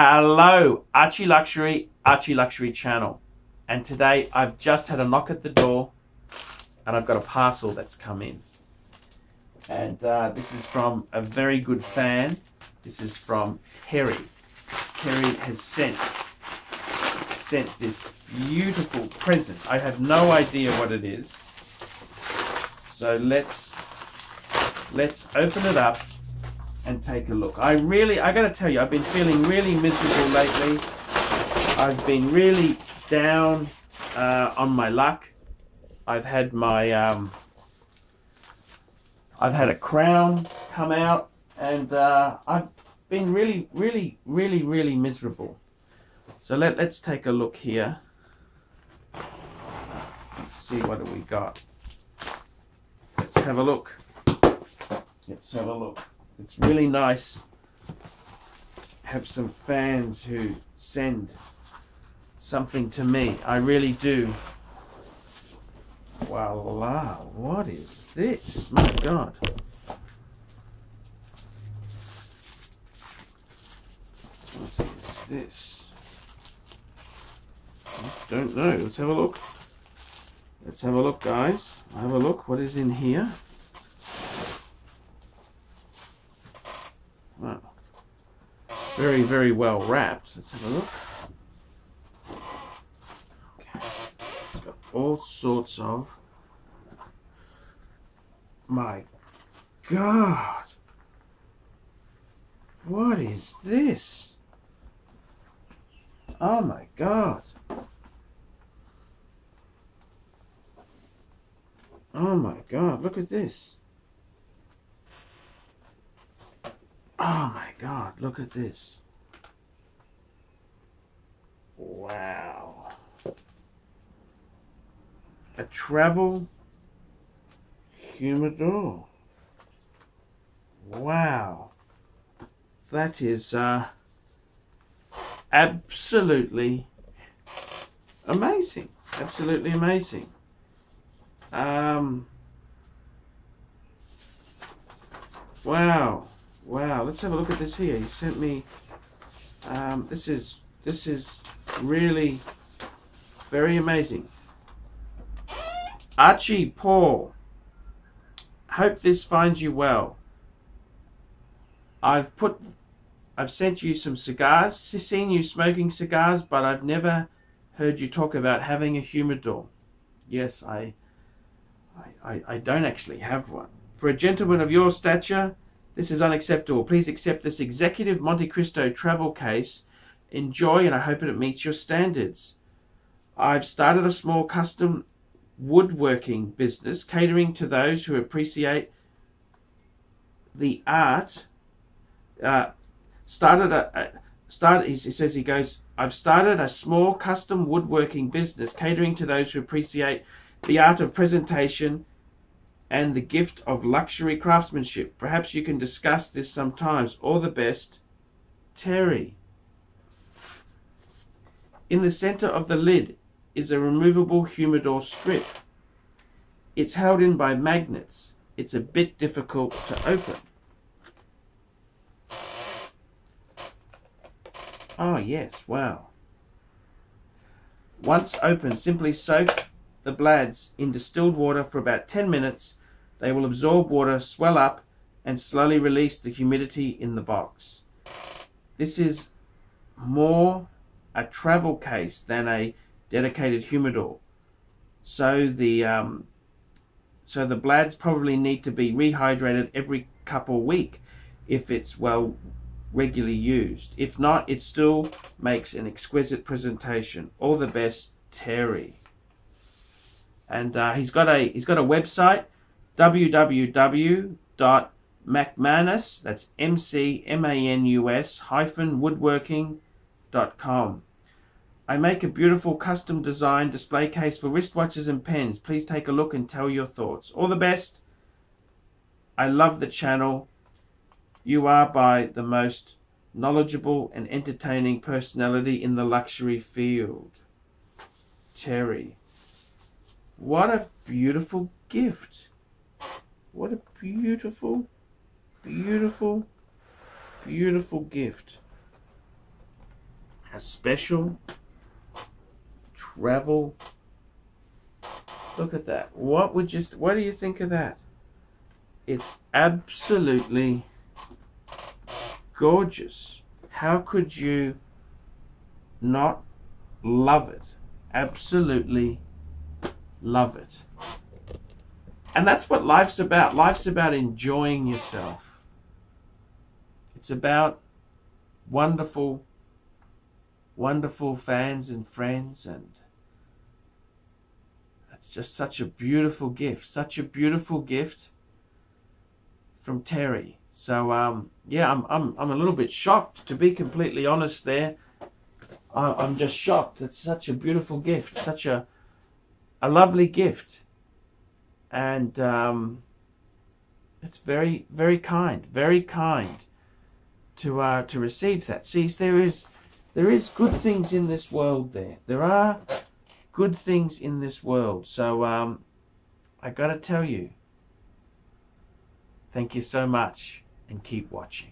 Hello, Archie Luxury channel. And today I've just had a knock at the door and I've got a parcel that's come in. And this is from a very good fan. This is from Terry. Terry has sent this beautiful present. I have no idea what it is. So let's open it up and take a look. I gotta tell you, I've been feeling really miserable lately. I've been really down on my luck. I've had my I've had a crown come out, and I've been really miserable. So let's take a look here. Let's see, what do we got? Let's have a look. Let's have a look. It's really nice to have some fans who send something to me. I really do. Voila, what is this? My God. What is this? I don't know. Let's have a look. Let's have a look, guys. Have a look. What is in here? Wow. Very well wrapped. Let's have a look. Okay. It's got all sorts of... My God. What is this? Oh my God. Oh my God, look at this. Oh my God, look at this. Wow. A travel humidor. Wow. That is absolutely amazing. Absolutely amazing. Wow. Wow, let's have a look at this here. He sent me, this is really very amazing. Archie, Paul, hope this finds you well. I've sent you some cigars, seen you smoking cigars, but I've never heard you talk about having a humidor. Yes, I don't actually have one. For a gentleman of your stature, this is unacceptable. Please accept this executive Monte Cristo travel case. Enjoy, and I hope it meets your standards. I've started a small custom woodworking business catering to those who appreciate the art. He says, he goes, I've started a small custom woodworking business catering to those who appreciate the art of presentation and the gift of luxury craftsmanship. Perhaps you can discuss this sometimes. All the best, Terry. In the center of the lid is a removable humidor strip. It's held in by magnets. It's a bit difficult to open. Oh yes, wow. Once open, simply soak the blads in distilled water for about 10 minutes. They will absorb water, swell up, and slowly release the humidity in the box. This is more a travel case than a dedicated humidor. So the blads probably need to be rehydrated every couple week if it's well regularly used. If not, it still makes an exquisite presentation. All the best, Terry. And he's got a website, www.macmanus, that's MCMANUS-woodworking.com. I make a beautiful custom design display case for wristwatches and pens. Please take a look and tell your thoughts. All the best. I love the channel. You are by the most knowledgeable and entertaining personality in the luxury field. Terry. What a beautiful gift. What a beautiful gift. a special travel. Look at that. What do you think of that? It's absolutely gorgeous. How could you not love it? Absolutely love it. And that's what life's about. Life's about enjoying yourself. It's about wonderful, wonderful fans and friends, and it's just such a beautiful gift. Such a beautiful gift from Terry. So yeah, I'm a little bit shocked, to be completely honest there. I'm just shocked. It's such a beautiful gift, such a lovely gift. And it's very, very kind to receive that. See, there is good things in this world there. There are good things in this world. So I gotta tell you, thank you so much, and keep watching.